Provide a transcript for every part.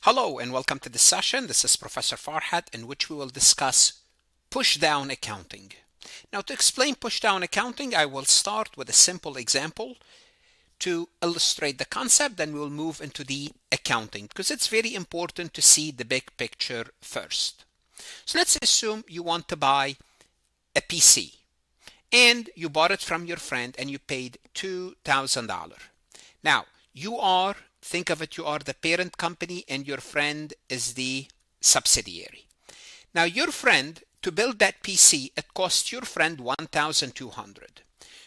Hello and welcome to this session. This is Professor Farhat, in which we will discuss pushdown accounting. Now, to explain pushdown accounting, I will start with a simple example to illustrate the concept, then we'll move into the accounting because it's very important to see the big picture first. So let's assume you want to buy a PC and you bought it from your friend and you paid $2,000. Now, think of it, you are the parent company and your friend is the subsidiary. Now, your friend, to build that PC, it cost your friend $1,200.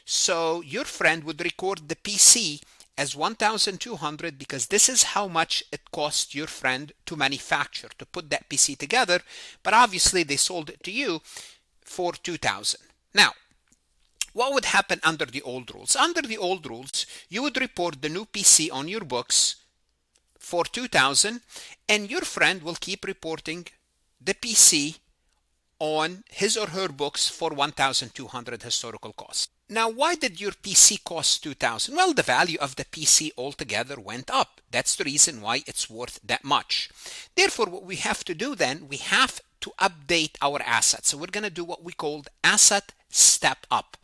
So your friend would record the PC as $1,200 because this is how much it cost your friend to manufacture, to put that PC together. But obviously they sold it to you for $2,000. Now, what would happen under the old rules? Under the old rules, you would report the new PC on your books for $2,000 and your friend will keep reporting the PC on his or her books for $1,200 historical cost. Now, why did your PC cost $2,000? Well, the value of the PC altogether went up. That's the reason why it's worth that much. Therefore, what we have to do then, we have to update our assets. So we're going to do what we called asset step up.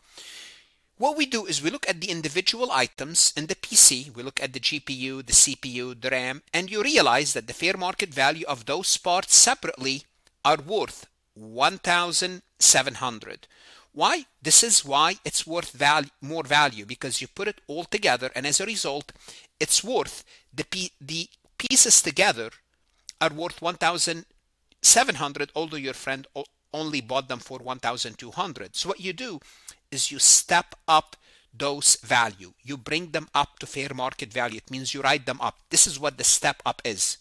What we do is we look at the individual items in the PC, we look at the GPU, the CPU, the RAM, and you realize that the fair market value of those parts separately are worth $1,700. Why? This is why it's worth more value, because you put it all together and as a result, it's worth, the pieces together are worth $1,700, although your friend only bought them for $1,200. So what you do is you step up those value. You bring them up to fair market value. It means you write them up. This is what the step up is.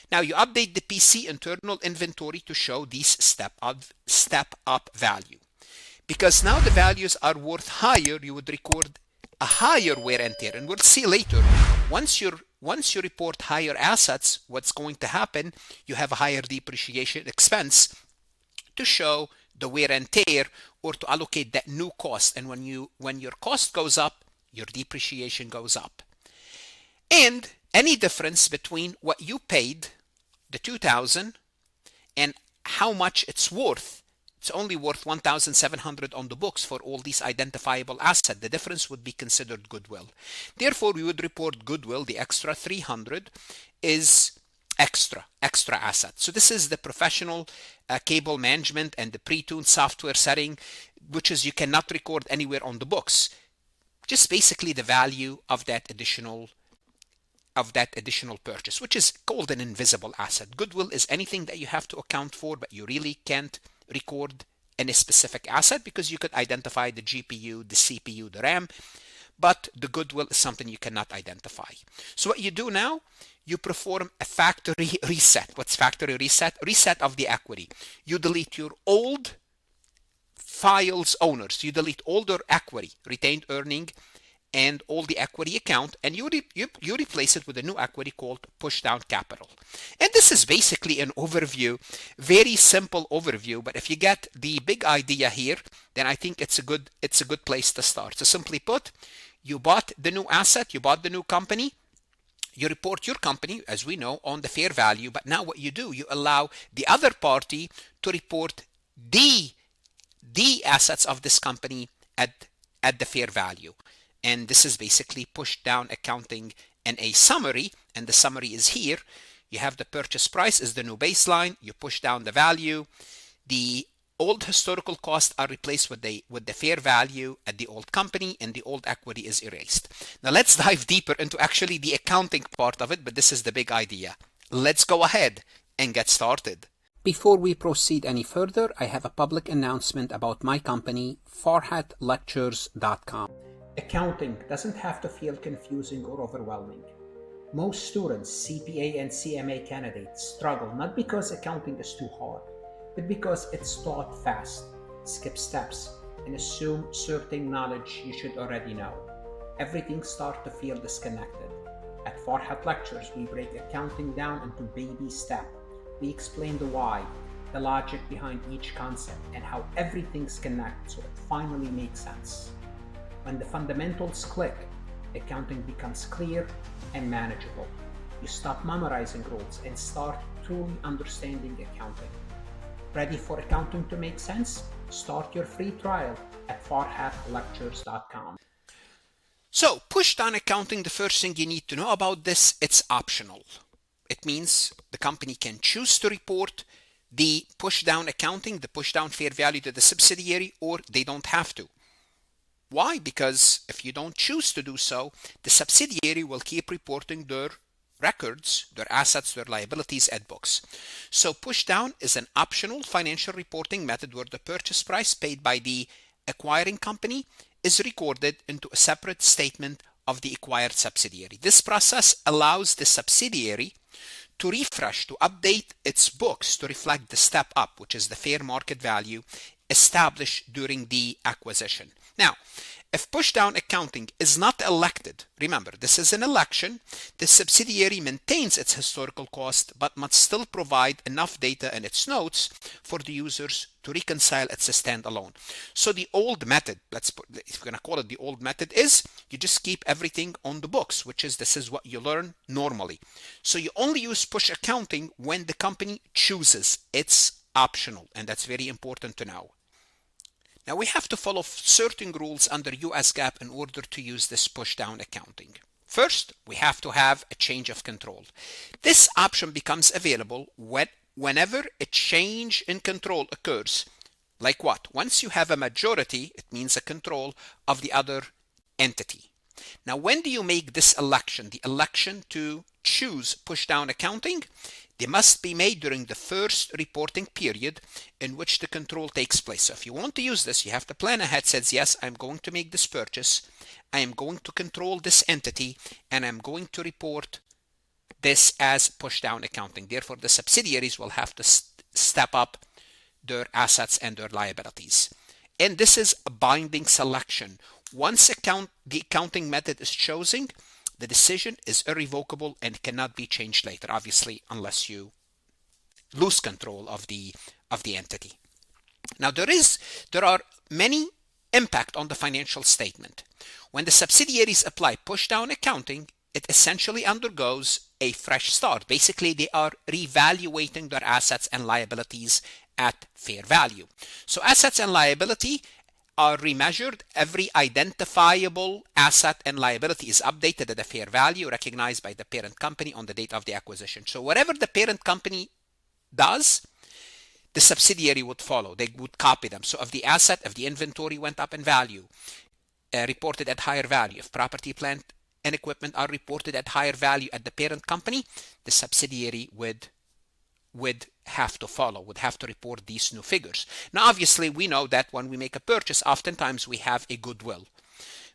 Now you update the PC internal inventory to show these step up value. Because now the values are worth higher, you would record a higher wear and tear. And we'll see later, once you report higher assets, what's going to happen, you have a higher depreciation expense to show the wear and tear, or to allocate that new cost. And when your cost goes up, your depreciation goes up. And any difference between what you paid, the $2,000, and how much it's worth, it's only worth $1,700 on the books for all these identifiable assets. The difference would be considered goodwill. Therefore, we would report goodwill, the extra $300 is extra asset. So this is the professional cable management and the pre-tuned software setting, which is you cannot record anywhere on the books. Just basically the value of that additional purchase, which is called an invisible asset. Goodwill is anything that you have to account for, but you really can't record any specific asset because you could identify the GPU, the CPU, the RAM, but the goodwill is something you cannot identify. So what you do now, you perform a factory reset. What's factory reset? Reset of the equity. You delete your old files owners. You delete all their equity, retained earning, and all the equity account, and you replace it with a new equity called pushdown capital. And this is basically an overview, very simple overview, but if you get the big idea here, then I think it's a good place to start. So simply put, you bought the new asset, you bought the new company, you report your company, as we know, on the fair value, but now what you do, you allow the other party to report the assets of this company at the fair value. And this is basically pushdown accounting in a summary, and the summary is here. You have the purchase price is the new baseline, you push down the value, the old historical costs are replaced with the fair value at the old company, and the old equity is erased. Now let's dive deeper into actually the accounting part of it, but this is the big idea. Let's go ahead and get started. Before we proceed any further, I have a public announcement about my company, farhatlectures.com. Accounting doesn't have to feel confusing or overwhelming. Most students, CPA and CMA candidates, struggle not because accounting is too hard, but because it's taught fast, skip steps, and assume certain knowledge you should already know. Everything starts to feel disconnected. At Farhat Lectures, we break accounting down into baby steps. We explain the why, the logic behind each concept, and how everything's connected so it finally makes sense. When the fundamentals click, accounting becomes clear and manageable. you stop memorizing rules and start truly understanding accounting. Ready for accounting to make sense? Start your free trial at farhatlectures.com. So, push-down accounting, the first thing you need to know about this, it's optional. It means the company can choose to report the push-down accounting, the push-down fair value to the subsidiary, or they don't have to. Why? Because if you don't choose to do so, the subsidiary will keep reporting their records, their assets, their liabilities at books. So pushdown is an optional financial reporting method where the purchase price paid by the acquiring company is recorded into a separate statement of the acquired subsidiary. This process allows the subsidiary to refresh, to update its books to reflect the step up, which is the fair market value established during the acquisition. Now, if pushdown accounting is not elected, remember, this is an election, the subsidiary maintains its historical cost but must still provide enough data in its notes for the users to reconcile its standalone. So the old method, if we're going to call it the old method, is you just keep everything on the books, which is this is what you learn normally. So you only use push accounting when the company chooses. It's optional, and that's very important to know. Now we have to follow certain rules under US GAAP in order to use this pushdown accounting. First, we have to have a change of control. This option becomes available whenever a change in control occurs. Like what? Once you have a majority, it means a control of the other entity. Now, when do you make this election? The election to choose pushdown accounting, they must be made during the first reporting period in which the control takes place. So if you want to use this, you have to plan ahead, says, yes, I'm going to make this purchase, I am going to control this entity, and I'm going to report this as pushdown accounting. Therefore, the subsidiaries will have to step up their assets and their liabilities. And this is a binding selection. Once the accounting method is chosen, the decision is irrevocable and cannot be changed later, obviously, unless you lose control of the entity. Now, there are many impact on the financial statement. When the subsidiaries apply pushdown accounting, it essentially undergoes a fresh start. Basically, they are revaluating their assets and liabilities at fair value. So assets and liability are remeasured. Every identifiable asset and liability is updated at a fair value recognized by the parent company on the date of the acquisition. So whatever the parent company does, the subsidiary would follow. They would copy them. So if the inventory went up in value, reported at higher value, if property, plant, and equipment are reported at higher value at the parent company, the subsidiary would have to follow, would have to report these new figures. Now, obviously, we know that when we make a purchase, oftentimes we have a goodwill.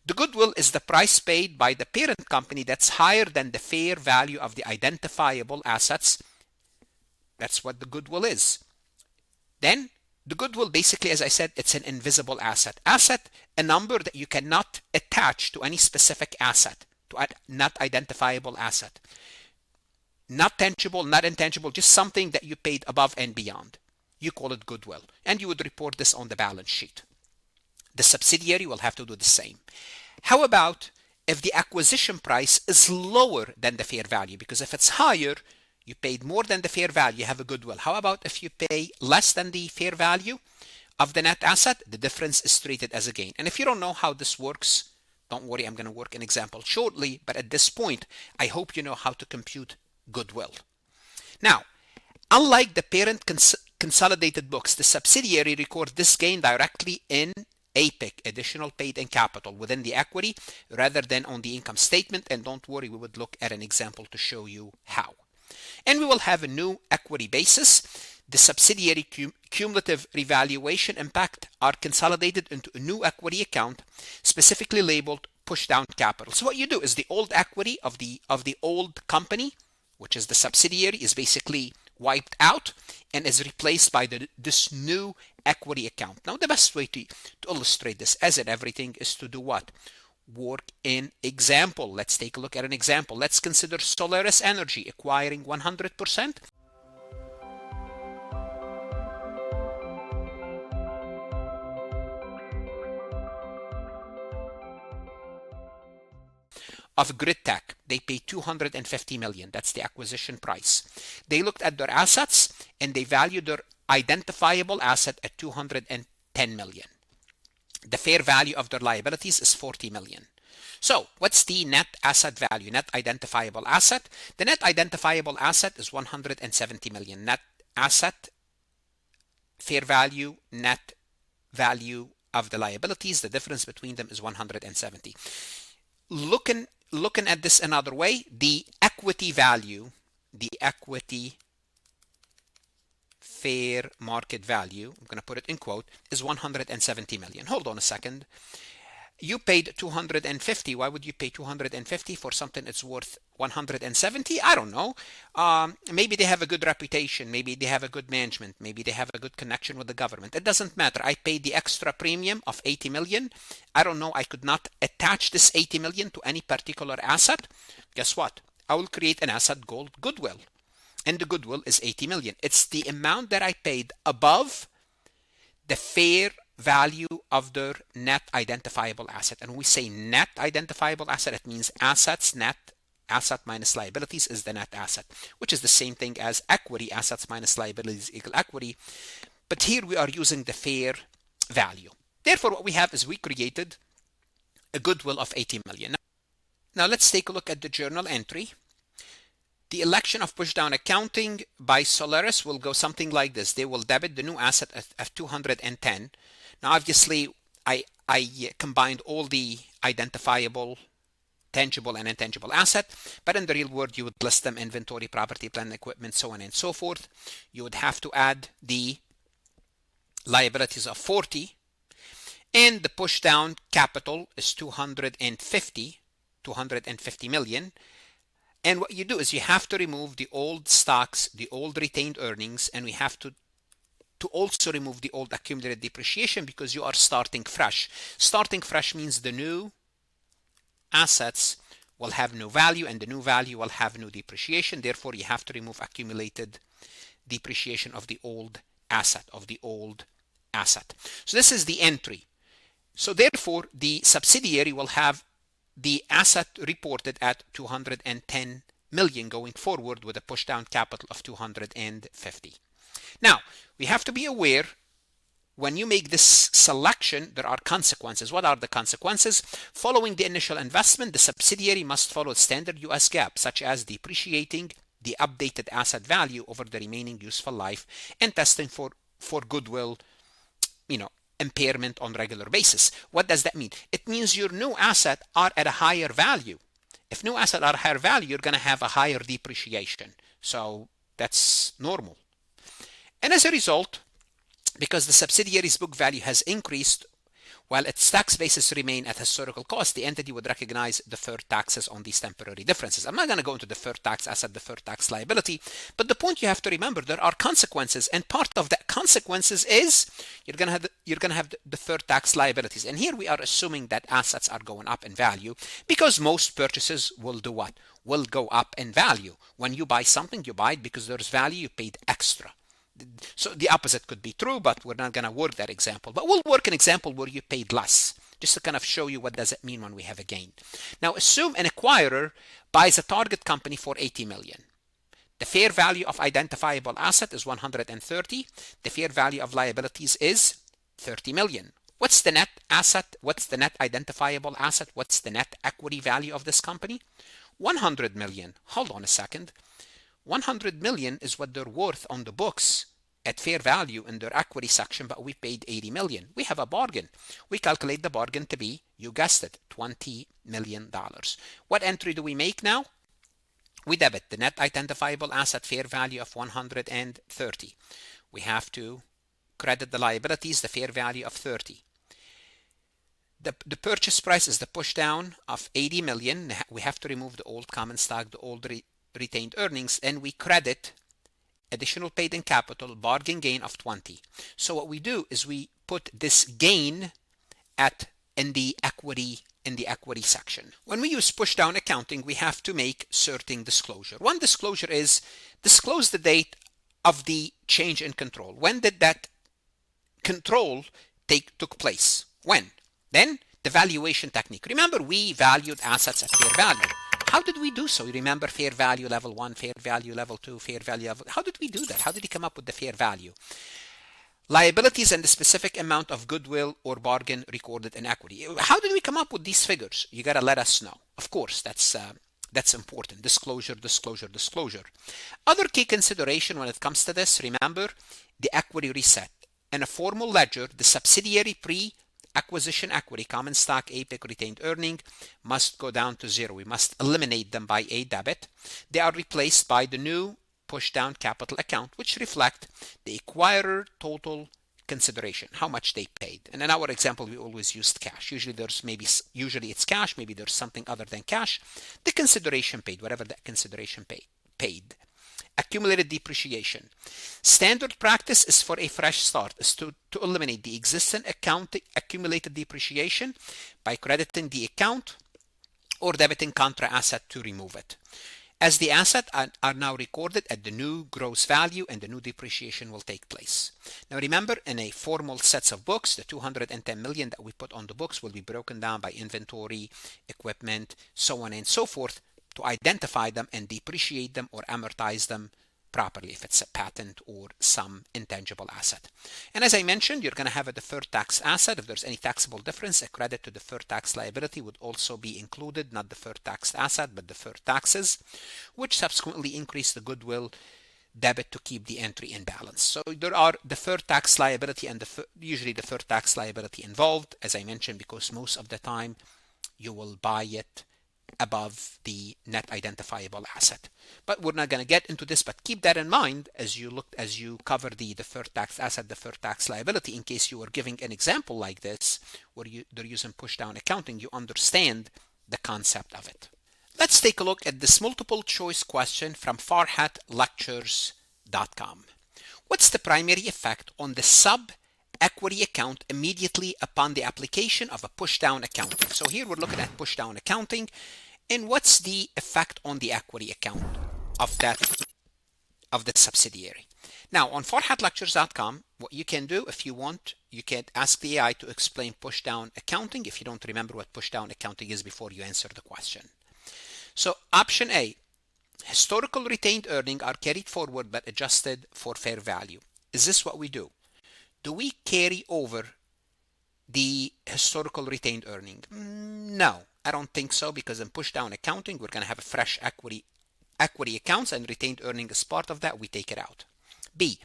The goodwill is the price paid by the parent company that's higher than the fair value of the identifiable assets. That's what the goodwill is. Then, the goodwill, basically, as I said, it's an invisible asset. Asset, a number that you cannot attach to any specific asset, to a not identifiable asset. Not tangible, not intangible, just something that you paid above and beyond. You call it goodwill, and you would report this on the balance sheet. The subsidiary will have to do the same. How about if the acquisition price is lower than the fair value? Because if it's higher, you paid more than the fair value, you have a goodwill. How about if you pay less than the fair value of the net asset? The difference is treated as a gain. And if you don't know how this works, don't worry, I'm going to work an example shortly. But at this point, I hope you know how to compute goodwill. Now, unlike the parent consolidated books, the subsidiary records this gain directly in APIC, additional paid-in capital, within the equity rather than on the income statement. And don't worry, we would look at an example to show you how. And we will have a new equity basis. The subsidiary cumulative revaluation impact are consolidated into a new equity account, specifically labeled pushdown capital. So what you do is the old equity of the old company, which is the subsidiary, is basically wiped out and is replaced by this new equity account. Now, the best way to illustrate this, as in everything, is to do what? Work in example. Let's take a look at an example. Let's consider Solaris Energy acquiring 100%. of Grid Tech, they paid 250 million. That's the acquisition price. They looked at their assets and they valued their identifiable asset at 210 million. The fair value of their liabilities is 40 million. So what's the net asset value, net identifiable asset? The net identifiable asset is 170 million. Net asset, fair value, net value of the liabilities, the difference between them is 170. Looking at this another way, the equity value, the equity fair market value, I'm going to put it in quote, is 170 million. Hold on a second. You paid 250. Why would you pay 250 for something that's worth 170? I don't know. Maybe they have a good reputation. Maybe they have a good management. Maybe they have a good connection with the government. It doesn't matter. I paid the extra premium of 80 million. I don't know. I could not attach this 80 million to any particular asset. Guess what? I will create an asset called Goodwill. And the Goodwill is 80 million. It's the amount that I paid above the fair value of their net identifiable asset. And when we say net identifiable asset, it means assets net asset minus liabilities is the net asset, which is the same thing as equity. Assets minus liabilities equal equity. But here we are using the fair value. Therefore, what we have is we created a Goodwill of 80 million. Now let's take a look at the journal entry. The election of pushdown accounting by Solaris will go something like this. They will debit the new asset at 210. Now, obviously, I combined all the identifiable, tangible, and intangible asset, but in the real world, you would list them: inventory, property, plant, equipment, so on and so forth. You would have to add the liabilities of 40, and the pushdown capital is 250 million. And what you do is you have to remove the old stocks, the old retained earnings, and we have to also remove the old accumulated depreciation because you are starting fresh. Starting fresh means the new assets will have no value and the new value will have no depreciation. Therefore, you have to remove accumulated depreciation of the old asset, So this is the entry. So therefore, the subsidiary will have the asset reported at 210 million going forward with a pushdown capital of 250. Now, we have to be aware when you make this selection, there are consequences. What are the consequences? Following the initial investment, the subsidiary must follow standard US GAAP, such as depreciating the updated asset value over the remaining useful life and testing for goodwill, impairment on regular basis. What does that mean? It means your new asset are at a higher value. If new asset are higher value, you're going to have a higher depreciation. So that's normal. And as a result, because the subsidiary's book value has increased while its tax basis remain at historical cost, the entity would recognize deferred taxes on these temporary differences. I'm not going to go into deferred tax asset, deferred tax liability, but the point you have to remember, there are consequences, and part of that consequences is you're going to have deferred tax liabilities. And here we are assuming that assets are going up in value because most purchases will do what? Will go up in value. When you buy something, you buy it because there's value, you paid extra. So the opposite could be true, but we're not going to work that example. But we'll work an example where you paid less, just to kind of show you what does it mean when we have a gain. Now, assume an acquirer buys a target company for 80 million. The fair value of identifiable asset is 130. The fair value of liabilities is 30 million. What's the net asset? What's the net identifiable asset? What's the net equity value of this company? 100 million. Hold on a second. 100 million is what they're worth on the books at fair value in their equity section, but we paid 80 million. We have a bargain. We calculate the bargain to be, you guessed it, $20 million. What entry do we make now? We debit the net identifiable asset fair value of 130. We have to credit the liabilities, the fair value of 30. The purchase price is the pushdown of 80 million. We have to remove the old common stock, the old retained earnings, and we credit additional paid in capital, bargain gain of 20. So what we do is we put this gain in the equity section. When we use pushdown accounting, we have to make certain disclosure. One disclosure is disclose the date of the change in control. When did that control took place? When? Then the valuation technique. Remember, we valued assets at fair value. How did we do so? You remember fair value level 1, fair value level 2, fair value level... How did we do that? How did we come up with the fair value? Liabilities and the specific amount of goodwill or bargain recorded in equity. How did we come up with these figures? You got to let us know. Of course, that's important. Disclosure, disclosure, disclosure. Other key consideration when it comes to this, remember the equity reset. In a formal ledger, the subsidiary pre-acquisition equity, common stock, APIC, retained earning, must go down to zero. We must eliminate them by a debit. They are replaced by the new pushdown capital account, which reflect the acquirer total consideration, how much they paid. And in our example, we always used cash. Usually it's cash, maybe there's something other than cash. The consideration paid, whatever that consideration paid. Accumulated depreciation. Standard practice is for a fresh start, is to eliminate the existing accumulated depreciation by crediting the account or debiting contra asset to remove it, as the asset are now recorded at the new gross value and the new depreciation will take place. Now remember, in a formal sets of books, the 210 million that we put on the books will be broken down by inventory, equipment, so on and so forth, to identify them and depreciate them or amortize them properly if it's a patent or some intangible asset. And as I mentioned, you're going to have a deferred tax asset. If there's any taxable difference, a credit to deferred tax liability would also be included, not deferred tax asset, but deferred taxes, which subsequently increase the goodwill debit to keep the entry in balance. So there are deferred tax liability and usually deferred tax liability involved, as I mentioned, because most of the time you will buy it above the net identifiable asset. But we're not going to get into this, but keep that in mind as you cover the deferred tax asset, deferred tax liability, in case you are giving an example like this where they're using pushdown accounting, you understand the concept of it. Let's take a look at this multiple choice question from farhatlectures.com. What's the primary effect on the sub-equity account immediately upon the application of a pushdown accounting? So here we're looking at pushdown accounting, and what's the effect on the equity account of the subsidiary? Now on farhatlectures.com, what you can do, if you want, you can ask the AI to explain pushdown accounting if you don't remember what pushdown accounting is before you answer the question. So option A, historical retained earnings are carried forward but adjusted for fair value. Is this what we do? Do we carry over the historical retained earning? No, I don't think so, because in pushdown accounting, we're going to have a fresh equity accounts, and retained earning is part of that. We take it out. B,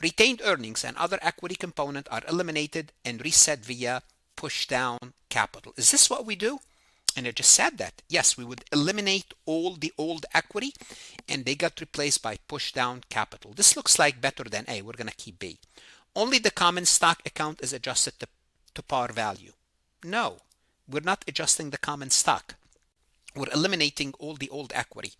retained earnings and other equity component are eliminated and reset via pushdown capital. Is this what we do? And I just said that. Yes, we would eliminate all the old equity and they got replaced by pushdown capital. This looks like better than A. We're going to keep B. Only the common stock account is adjusted to par value. No, we're not adjusting the common stock. We're eliminating all the old equity.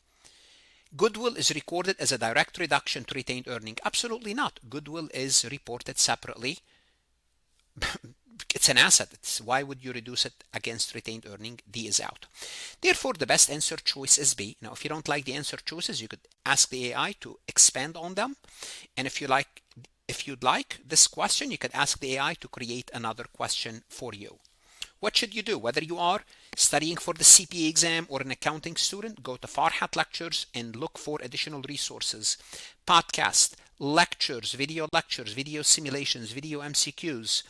Goodwill is recorded as a direct reduction to retained earning. Absolutely not. Goodwill is reported separately. It's an asset. Why would you reduce it against retained earning? D is out. Therefore, the best answer choice is B. Now, if you don't like the answer choices, you could ask the AI to expand on them. And if you'd like this question, you could ask the AI to create another question for you. What should you do? Whether you are studying for the CPA exam or an accounting student, go to Farhat Lectures and look for additional resources, podcasts, lectures, video simulations, video MCQs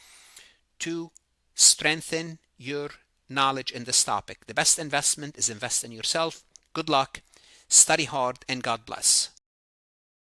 to strengthen your knowledge in this topic. The best investment is invest in yourself. Good luck, study hard, and God bless.